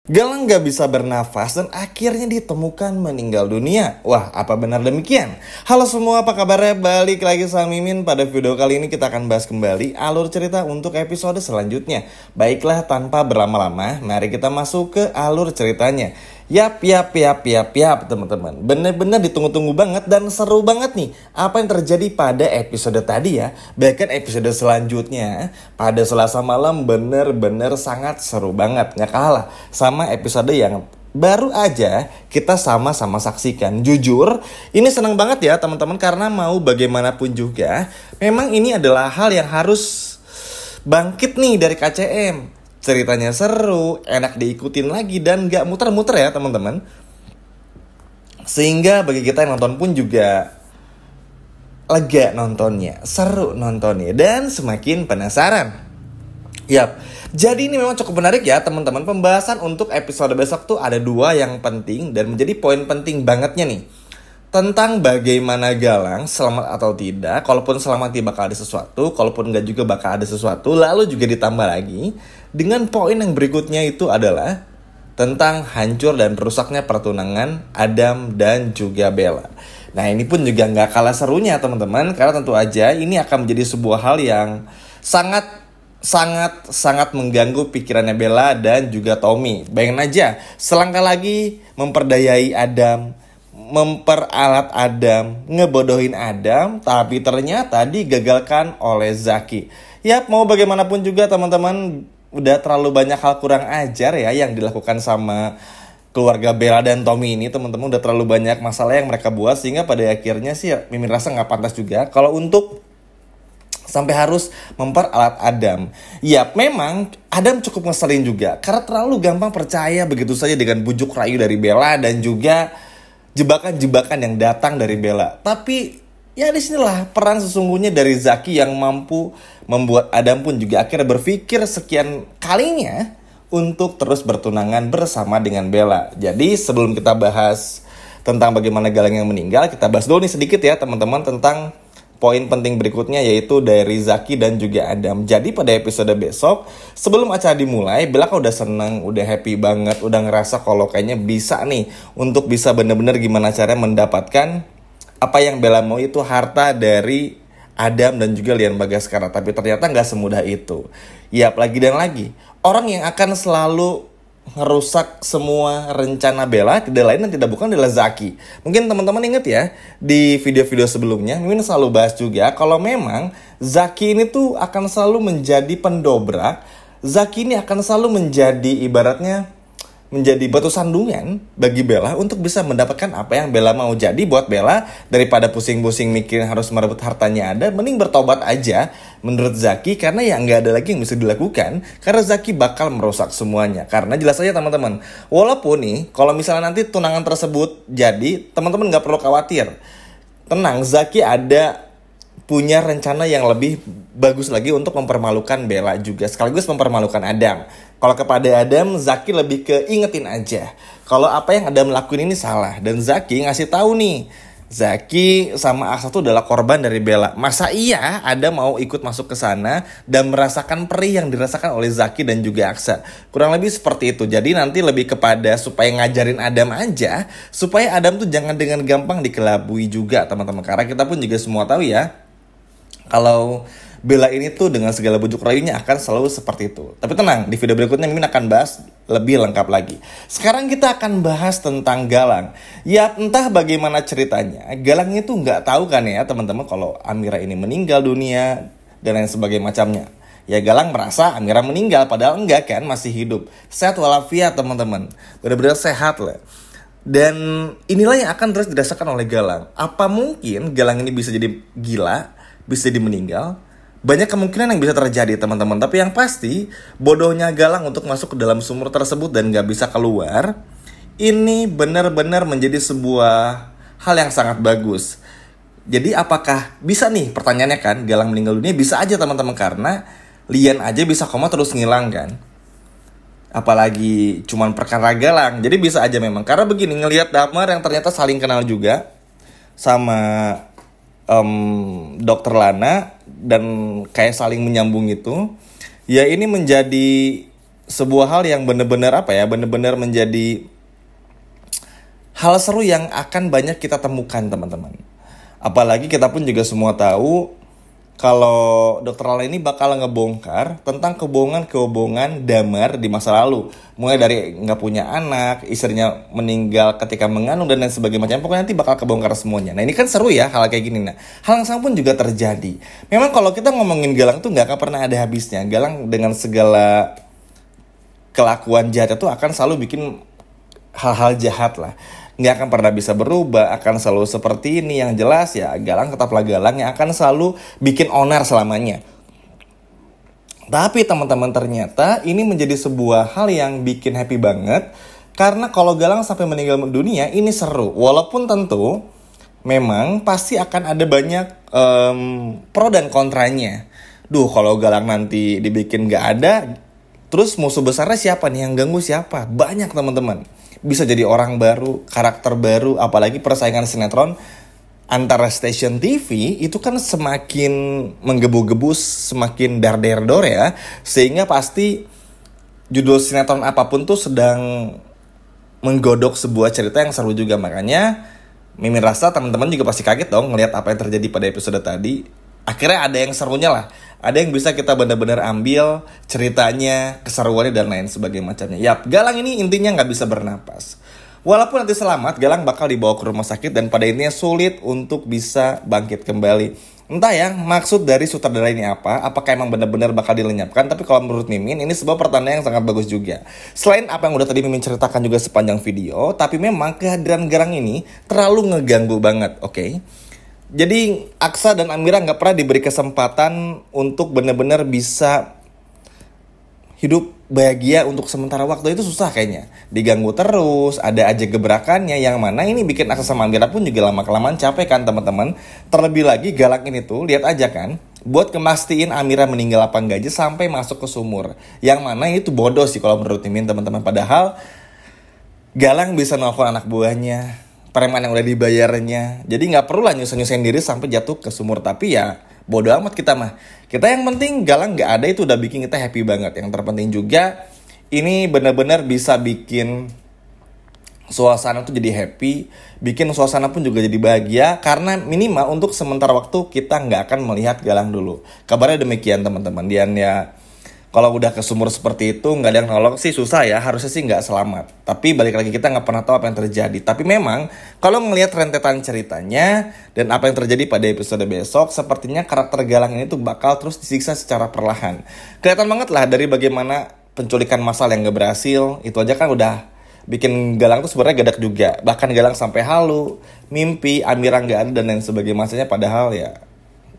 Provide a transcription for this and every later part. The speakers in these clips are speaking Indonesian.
Galang gak bisa bernafas dan akhirnya ditemukan meninggal dunia. Wah, apa benar demikian? Halo semua, apa kabarnya? Balik lagi sama Mimin. Pada video kali ini kita akan bahas kembali alur cerita untuk episode selanjutnya. Baiklah, tanpa berlama-lama, mari kita masuk ke alur ceritanya. Yap, teman-teman. Bener-bener ditunggu-tunggu banget dan seru banget nih apa yang terjadi pada episode tadi ya. Bahkan episode selanjutnya pada Selasa malam bener-bener sangat seru banget. Gak kalah sama episode yang baru aja kita sama-sama saksikan. Jujur, ini seneng banget ya teman-teman, karena mau bagaimanapun juga memang ini adalah hal yang harus bangkit nih dari KCM. Ceritanya seru, enak diikutin lagi, dan gak muter-muter ya teman-teman. Sehingga bagi kita yang nonton pun juga lega nontonnya, seru nontonnya, dan semakin penasaran. Yap, jadi ini memang cukup menarik ya teman-teman. Pembahasan untuk episode besok tuh ada dua yang penting dan menjadi poin penting bangetnya nih. Tentang bagaimana Galang selamat atau tidak. Kalaupun selamat bakal ada sesuatu, kalaupun enggak juga bakal ada sesuatu. Lalu juga ditambah lagi dengan poin yang berikutnya itu adalah tentang hancur dan rusaknya pertunangan Adam dan juga Bella. Nah, ini pun juga gak kalah serunya teman-teman, karena tentu aja ini akan menjadi sebuah hal yang sangat mengganggu pikirannya Bella dan juga Tommy. Bayangin aja, selangkah lagi memperdayai Adam, memperalat Adam, ngebodohin Adam, tapi ternyata digagalkan oleh Zaki. Yap, mau bagaimanapun juga teman-teman, udah terlalu banyak hal kurang ajar ya yang dilakukan sama keluarga Bella dan Tommy ini, teman-teman. Udah terlalu banyak masalah yang mereka buat, sehingga pada akhirnya sih Mimin rasa gak pantas juga kalau untuk sampai harus memperalat Adam. Yap, memang Adam cukup ngeselin juga, karena terlalu gampang percaya begitu saja dengan bujuk rayu dari Bella dan juga jebakan-jebakan yang datang dari Bella. Tapi ya disinilah peran sesungguhnya dari Zaki yang mampu membuat Adam pun juga akhirnya berpikir sekian kalinya untuk terus bertunangan bersama dengan Bella. Jadi sebelum kita bahas tentang bagaimana Galang yang meninggal, kita bahas dulu nih sedikit ya teman-teman tentang poin penting berikutnya, yaitu dari Zaki dan juga Adam. Jadi pada episode besok, sebelum acara dimulai, Bella kan udah seneng, udah happy banget, udah ngerasa kalau kayaknya bisa nih untuk bisa bener-bener gimana caranya mendapatkan apa yang Bella mau, itu harta dari Adam dan juga Lian Bagaskara. Tapi ternyata gak semudah itu. Yap, lagi dan lagi, orang yang akan selalu ngerusak semua rencana Bella tidak lain dan tidak bukan adalah Zaki. Mungkin teman-teman inget ya, di video-video sebelumnya Mimin selalu bahas juga kalau memang Zaki ini tuh akan selalu menjadi pendobrak. Zaki ini akan selalu menjadi ibaratnya menjadi batu sandungan bagi Bella untuk bisa mendapatkan apa yang Bella mau. Jadi buat Bella, daripada pusing-pusing mikirin harus merebut hartanya ada, mending bertobat aja menurut Zaki, karena ya nggak ada lagi yang bisa dilakukan, karena Zaki bakal merusak semuanya. Karena jelas aja teman-teman, walaupun nih kalau misalnya nanti tunangan tersebut jadi, teman-teman nggak perlu khawatir, tenang, Zaki ada punya rencana yang lebih bagus lagi untuk mempermalukan Bella juga, sekaligus mempermalukan Adam. Kalau kepada Adam, Zaki lebih ke ingetin aja kalau apa yang Adam lakuin ini salah, dan Zaki ngasih tahu nih, Zaki sama Aksa tuh adalah korban dari Bella. Masa iya Adam mau ikut masuk ke sana dan merasakan perih yang dirasakan oleh Zaki dan juga Aksa? Kurang lebih seperti itu. Jadi nanti lebih kepada supaya ngajarin Adam aja, supaya Adam tuh jangan dengan gampang dikelabui juga teman-teman. Karena kita pun juga semua tahu ya, kalau Bella ini tuh dengan segala bujuk rayunya akan selalu seperti itu. Tapi tenang, di video berikutnya Mimin akan bahas lebih lengkap lagi. Sekarang kita akan bahas tentang Galang. Ya entah bagaimana ceritanya, Galang itu nggak tahu kan ya teman-teman kalau Amira ini meninggal dunia dan lain sebagainya macamnya. Ya Galang merasa Amira meninggal, padahal enggak kan, masih hidup. Sehat walafiat teman-teman, benar-benar sehat lah. Dan inilah yang akan terus dirasakan oleh Galang. Apa mungkin Galang ini bisa jadi gila, bisa jadi meninggal? Banyak kemungkinan yang bisa terjadi teman-teman. Tapi yang pasti, bodohnya Galang untuk masuk ke dalam sumur tersebut dan gak bisa keluar, ini benar-benar menjadi sebuah hal yang sangat bagus. Jadi apakah bisa nih, pertanyaannya kan, Galang meninggal dunia? Bisa aja teman-teman, karena Lian aja bisa koma terus ngilang kan, apalagi cuman perkara Galang. Jadi bisa aja memang, karena begini, ngelihat Damar yang ternyata saling kenal juga sama Dokter Lana dan kayak saling menyambung itu, ya ini menjadi sebuah hal yang bener-bener apa ya, bener-bener menjadi hal seru yang akan banyak kita temukan teman-teman. Apalagi kita pun juga semua tahu kalau Dokter Lala ini bakal ngebongkar tentang kebohongan-kebohongan Damar di masa lalu. Mulai dari nggak punya anak, istrinya meninggal ketika mengandung, dan lain sebagainya. Macam pokoknya nanti bakal kebongkar semuanya. Nah ini kan seru ya hal kayak gini. Nah hal yang sama pun juga terjadi. Memang kalau kita ngomongin Galang tuh nggak akan pernah ada habisnya. Galang dengan segala kelakuan jahat itu akan selalu bikin hal-hal jahat lah, nggak akan pernah bisa berubah, akan selalu seperti ini. Yang jelas ya Galang tetaplah Galang yang akan selalu bikin onar selamanya. Tapi teman-teman, ternyata ini menjadi sebuah hal yang bikin happy banget, karena kalau Galang sampai meninggal dunia ini seru. Walaupun tentu memang pasti akan ada banyak pro dan kontranya. Duh, kalau Galang nanti dibikin nggak ada, terus musuh besarnya siapa nih, yang ganggu siapa? Banyak teman-teman. Bisa jadi orang baru, karakter baru, apalagi persaingan sinetron antara stasiun TV itu kan semakin menggebu-gebus, semakin dar-der-dor ya. Sehingga pasti judul sinetron apapun tuh sedang menggodok sebuah cerita yang seru juga. Makanya Mimin rasa teman-teman juga pasti kaget dong ngelihat apa yang terjadi pada episode tadi. Akhirnya ada yang serunya lah. Ada yang bisa kita benar-benar ambil ceritanya, keseruannya, dan lain sebagainya macamnya. Yap, Galang ini intinya nggak bisa bernapas. Walaupun nanti selamat, Galang bakal dibawa ke rumah sakit dan pada intinya sulit untuk bisa bangkit kembali. Entah ya, maksud dari sutradara ini apa? Apakah emang benar-benar bakal dilenyapkan? Tapi kalau menurut Mimin, ini sebuah pertanda yang sangat bagus juga. Selain apa yang udah tadi Mimin ceritakan juga sepanjang video, tapi memang kehadiran Galang ini terlalu ngeganggu banget, oke? Jadi Aksa dan Amira nggak pernah diberi kesempatan untuk benar-benar bisa hidup bahagia untuk sementara waktu. Itu susah kayaknya. Diganggu terus, ada aja gebrakannya, yang mana ini bikin Aksa sama Amira pun juga lama-kelamaan capek kan teman-teman. Terlebih lagi Galang ini tuh, lihat aja kan, buat kemastiin Amira meninggal apa enggak aja sampai masuk ke sumur. Yang mana itu bodoh sih kalau menurut Mimin teman-teman. Padahal Galang bisa nelfon anak buahnya, preman yang udah dibayarnya. Jadi nggak perlu lah nyusahin diri sampai jatuh ke sumur. Tapi ya bodo amat kita mah. Kita yang penting Galang nggak ada itu udah bikin kita happy banget. Yang terpenting juga ini benar-benar bisa bikin suasana tuh jadi happy, bikin suasana pun juga jadi bahagia, karena minimal untuk sementara waktu kita nggak akan melihat Galang dulu. Kabarnya demikian teman-teman. Dan ya kalau udah ke sumur seperti itu nggak ada yang nolong sih susah ya, harusnya sih nggak selamat. Tapi balik lagi kita nggak pernah tahu apa yang terjadi. Tapi memang kalau ngelihat rentetan ceritanya dan apa yang terjadi pada episode besok, sepertinya karakter Galang ini tuh bakal terus disiksa secara perlahan. Kelihatan banget lah dari bagaimana penculikan massal yang gak berhasil, itu aja kan udah bikin Galang tuh sebenarnya gadak juga. Bahkan Galang sampai halu, mimpi Amira nggak ada dan lain sebagainya masanya, padahal ya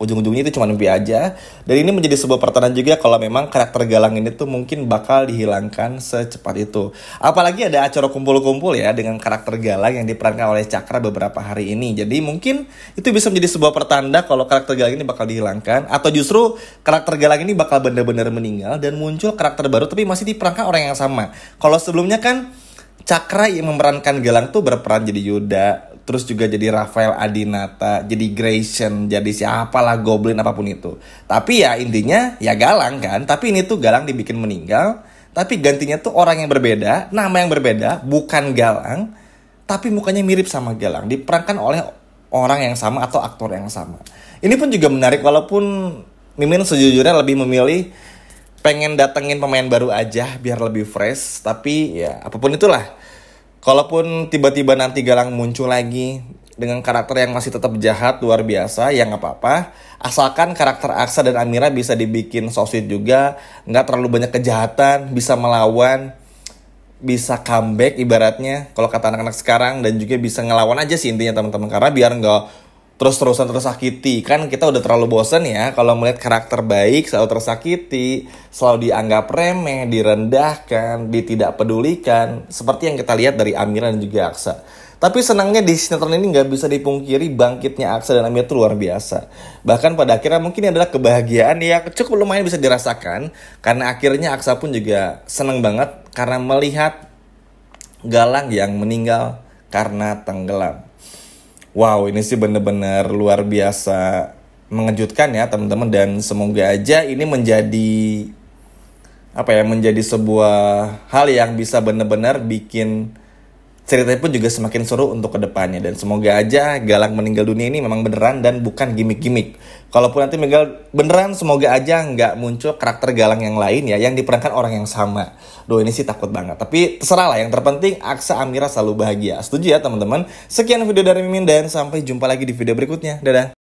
ujung-ujungnya itu cuma mimpi aja. Dan ini menjadi sebuah pertanda juga kalau memang karakter Galang ini tuh mungkin bakal dihilangkan secepat itu. Apalagi ada acara kumpul-kumpul ya dengan karakter Galang yang diperankan oleh Cakra beberapa hari ini. Jadi mungkin itu bisa menjadi sebuah pertanda kalau karakter Galang ini bakal dihilangkan, atau justru karakter Galang ini bakal benar-benar meninggal dan muncul karakter baru tapi masih diperankan orang yang sama. Kalau sebelumnya kan Cakra yang memerankan Galang tuh berperan jadi Yuda, terus juga jadi Rafael Adinata, jadi Grayson, jadi siapalah Goblin apapun itu. Tapi ya intinya ya Galang kan. Tapi ini tuh Galang dibikin meninggal, tapi gantinya tuh orang yang berbeda, nama yang berbeda, bukan Galang, tapi mukanya mirip sama Galang, diperankan oleh orang yang sama atau aktor yang sama. Ini pun juga menarik, walaupun Mimin sejujurnya lebih memilih pengen datengin pemain baru aja biar lebih fresh. Tapi ya apapun itulah, kalaupun tiba-tiba nanti Galang muncul lagi dengan karakter yang masih tetap jahat luar biasa, ya nggak apa-apa. Asalkan karakter Aksa dan Amira bisa dibikin so sweet juga, nggak terlalu banyak kejahatan, bisa melawan, bisa comeback ibaratnya kalau kata anak-anak sekarang, dan juga bisa ngelawan aja sih intinya teman-teman. Karena biar nggak terus-terusan tersakiti. Kan kita udah terlalu bosan ya kalau melihat karakter baik selalu tersakiti, selalu dianggap remeh, direndahkan, tidak pedulikan, seperti yang kita lihat dari Amira dan juga Aksa. Tapi senangnya di sinetron ini nggak bisa dipungkiri, bangkitnya Aksa dan Amira itu luar biasa. Bahkan pada akhirnya mungkin ini adalah kebahagiaan yang cukup lumayan bisa dirasakan, karena akhirnya Aksa pun juga senang banget karena melihat Galang yang meninggal karena tenggelam. Wow, ini sih bener-bener luar biasa mengejutkan ya teman-teman. Dan semoga aja ini menjadi apa ya, menjadi sebuah hal yang bisa benar-benar bikin ceritanya pun juga semakin seru untuk kedepannya. Dan semoga aja Galang meninggal dunia ini memang beneran dan bukan gimmick-gimmick. Kalaupun nanti meninggal beneran, semoga aja nggak muncul karakter Galang yang lain ya, yang diperankan orang yang sama. Duh, ini sih takut banget. Tapi terserah lah, yang terpenting Aksa Amira selalu bahagia. Setuju ya teman-teman? Sekian video dari Mimin dan sampai jumpa lagi di video berikutnya. Dadah.